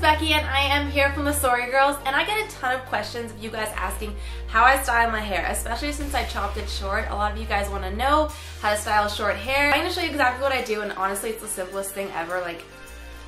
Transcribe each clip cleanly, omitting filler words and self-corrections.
Becky and I am here from TheSorryGirls, and I get a ton of questions of you guys asking how I style my hair, especially since I chopped it short. A lot of you guys want to know how to style short hair. I'm going to show you exactly what I do, and honestly it's the simplest thing ever, like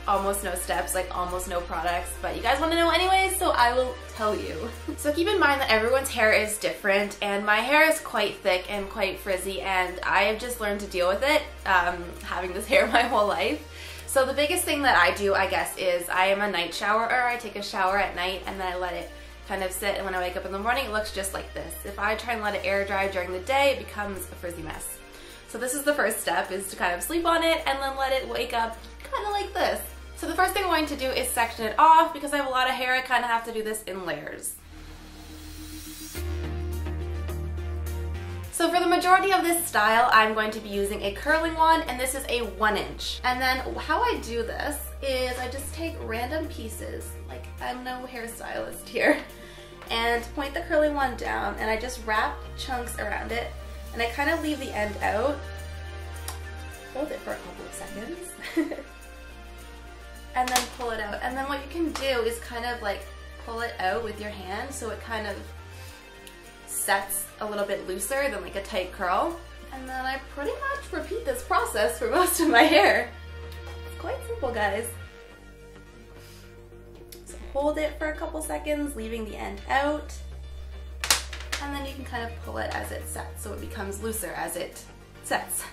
almost no steps, like almost no products, but you guys want to know anyways, so I will tell you. So keep in mind that everyone's hair is different, and my hair is quite thick and quite frizzy, and I have just learned to deal with it, having this hair my whole life. So the biggest thing that I do, I guess, is I am a night showerer. I take a shower at night and then I let it kind of sit, and when I wake up in the morning it looks just like this. If I try and let it air dry during the day, it becomes a frizzy mess. So this is the first step, is to kind of sleep on it and then let it wake up kind of like this. So the first thing I'm going to do is section it off. Because I have a lot of hair, I kind of have to do this in layers. So for the majority of this style, I'm going to be using a curling wand, and this is a 1 inch. And then how I do this is I just take random pieces, like I'm no hairstylist here, and point the curling wand down, and I just wrap chunks around it, and I kind of leave the end out, hold it for a couple of seconds, and then pull it out. And then what you can do is kind of like pull it out with your hand so it kind of sets a little bit looser than like a tight curl. And then I pretty much repeat this process for most of my hair. It's quite simple, guys. So hold it for a couple seconds, leaving the end out, and then you can kind of pull it as it sets so it becomes looser as it sets.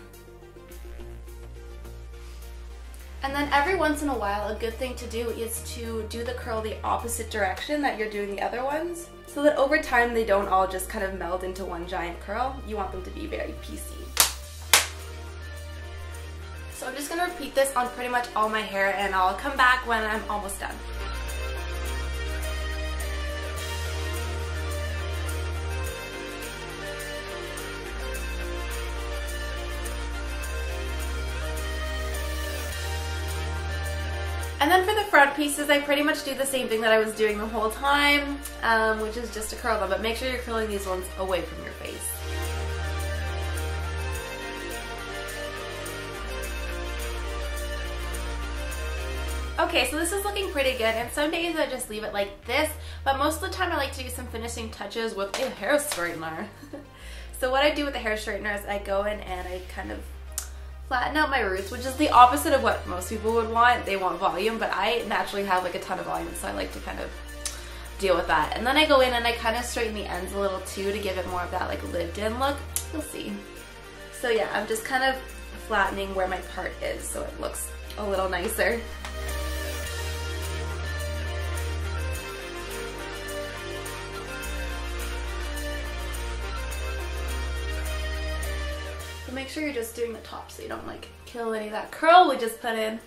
And then every once in a while, a good thing to do is to do the curl the opposite direction that you're doing the other ones, so that over time they don't all just kind of meld into one giant curl. You want them to be very piecey. So I'm just going to repeat this on pretty much all my hair, and I'll come back when I'm almost done. And then for the front pieces, I pretty much do the same thing that I was doing the whole time, which is just to curl them, but make sure you're curling these ones away from your face. Okay, so this is looking pretty good, and some days I just leave it like this, but most of the time I like to do some finishing touches with a hair straightener. So what I do with the hair straightener is I go in and I kind of flatten out my roots, which is the opposite of what most people would want. They want volume, but I naturally have like a ton of volume, so I like to kind of deal with that. And then I go in and I kind of straighten the ends a little too to give it more of that like lived in look. You'll see. So yeah, I'm just kind of flattening where my part is so it looks a little nicer. Make sure you're just doing the top so you don't like kill any of that curl we just put in.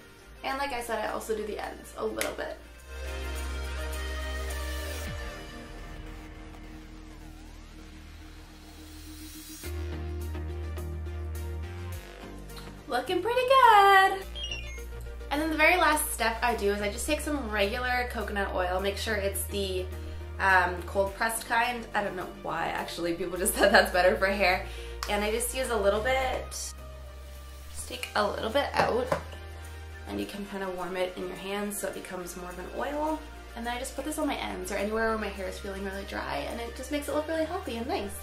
And like I said, I also do the ends a little bit. Looking pretty good. And then the very last step I do is I just take some regular coconut oil, make sure it's the cold pressed kind. I don't know why, actually, people just said that's better for hair. And I just use a little bit, just take a little bit out, and you can kind of warm it in your hands so it becomes more of an oil. And then I just put this on my ends or anywhere where my hair is feeling really dry, and it just makes it look really healthy and nice.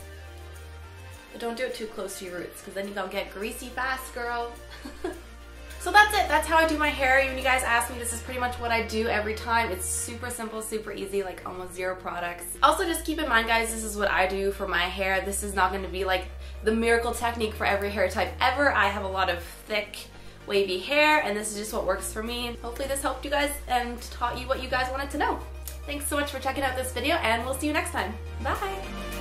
But don't do it too close to your roots, because then you don't get greasy fast, girl. So that's it. That's how I do my hair. When you guys ask me, this is pretty much what I do every time. It's super simple, super easy, like almost zero products. Also, just keep in mind, guys, this is what I do for my hair. This is not going to be like the miracle technique for every hair type ever. I have a lot of thick, wavy hair, and this is just what works for me. Hopefully this helped you guys and taught you what you guys wanted to know. Thanks so much for checking out this video, and we'll see you next time. Bye!